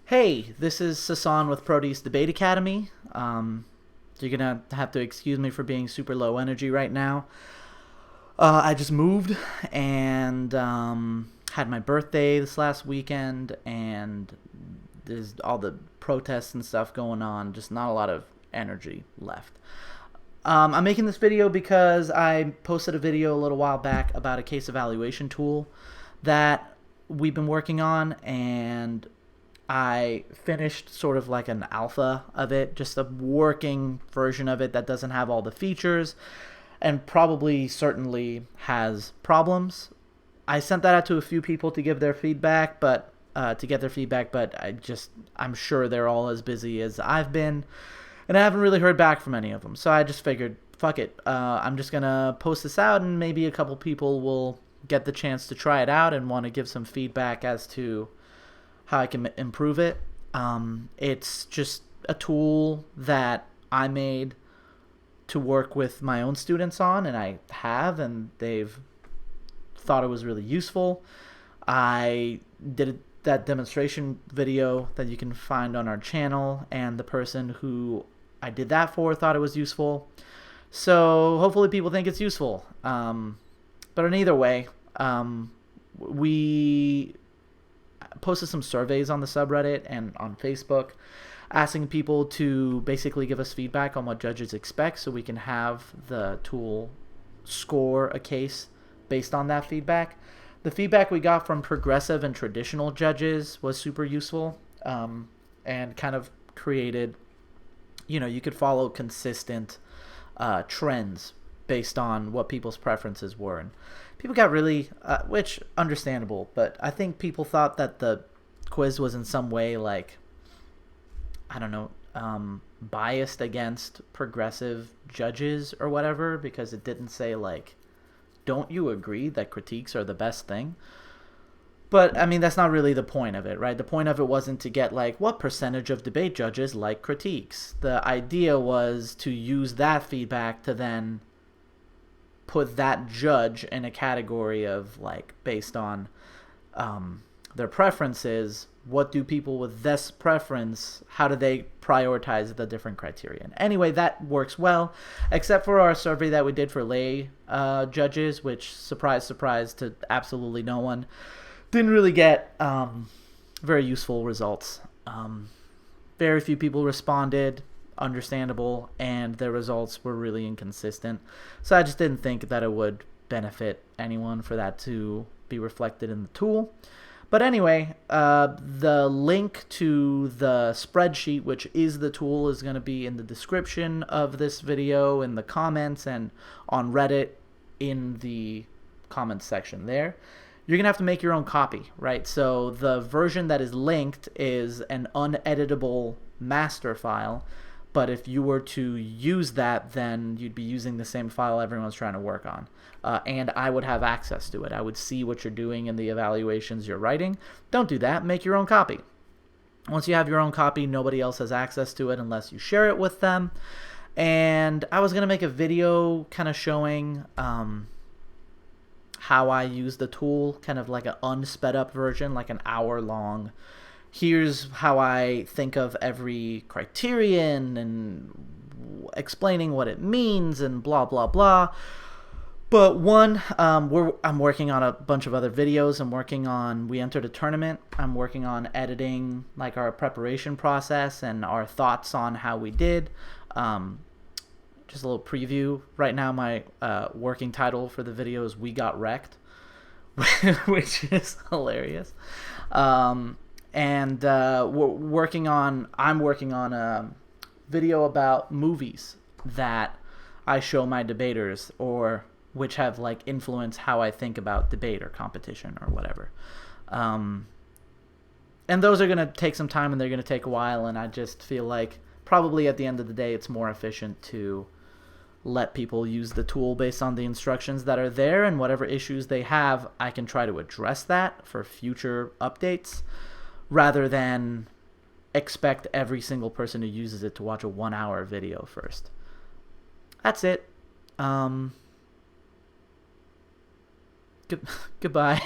Hey, this is Sasan with Proteus Debate Academy. You're gonna have to excuse me for being super low energy right now. I just moved and had my birthday this last weekend, and there's all the protests and stuff going on. Just not a lot of energy left. I'm making this video because I posted a video a little while back about a case evaluation tool that we've been working on, and I finished sort of like an alpha of it, just a working version of it that doesn't have all the features and probably certainly has problems. I sent that out to a few people to give their feedback, but I'm sure they're all as busy as I've been, and I haven't really heard back from any of them. So I just figured, fuck it, I'm just gonna post this out, and maybe a couple people will get the chance to try it out and want to give some feedback as to how I can improve it. It's just a tool that I made to work with my own students on, and and they've thought it was really useful. I did that demonstration video that you can find on our channel, and the person who I did that for thought it was useful. So hopefully people think it's useful. But in either way, we posted some surveys on the subreddit and on Facebook asking people to basically give us feedback on what judges expect so we can have the tool score a case based on that feedback. The feedback we got from progressive and traditional judges was super useful, and kind of created, you could follow consistent trends based on what people's preferences were. And people got really, which understandable, but I think people thought that the quiz was in some way like, I don't know, biased against progressive judges or whatever, because it didn't say like, don't you agree that critiques are the best thing? But I mean, that's not really the point of it, right? The point of it wasn't to get like, what percentage of debate judges like critiques? The idea was to use that feedback to then put that judge in a category of like, based on their preferences, what do people with this preference, how do they prioritize the different criterion? Anyway, that works well, except for our survey that we did for lay judges, which, surprise, surprise to absolutely no one, didn't really get very useful results. Very few people responded, understandable, and their results were really inconsistent. So I just didn't think that it would benefit anyone for that to be reflected in the tool. But anyway, the link to the spreadsheet, which is the tool, is going to be in the description of this video, in the comments, and on Reddit in the comments section there. You're going to have to make your own copy, right? So the version that is linked is an uneditable master file, but if you were to use that, then you'd be using the same file everyone's trying to work on. And I would have access to it. I would see what you're doing in the evaluations you're writing. Don't do that. Make your own copy. Once you have your own copy, nobody else has access to it unless you share it with them. And I was going to make a video kind of showing how I use the tool, kind of like an unsped up version, like an hour long. Here's how I think of every criterion and explaining what it means and blah, blah, blah. But one, I'm working on a bunch of other videos. We entered a tournament. I'm working on editing like our preparation process and our thoughts on how we did. Just a little preview. Right now, my working title for the video is "We Got Wrecked," which is hilarious. I'm working on a video about movies that I show my debaters, or which have like influenced how I think about debate or competition or whatever. And those are going to take some time, and they're going to take a while, and I just feel like probably at the end of the day it's more efficient to let people use the tool based on the instructions that are there, and whatever issues they have, I can try to address that for future updates, rather than expect every single person who uses it to watch a 1 hour video first. That's it. Goodbye.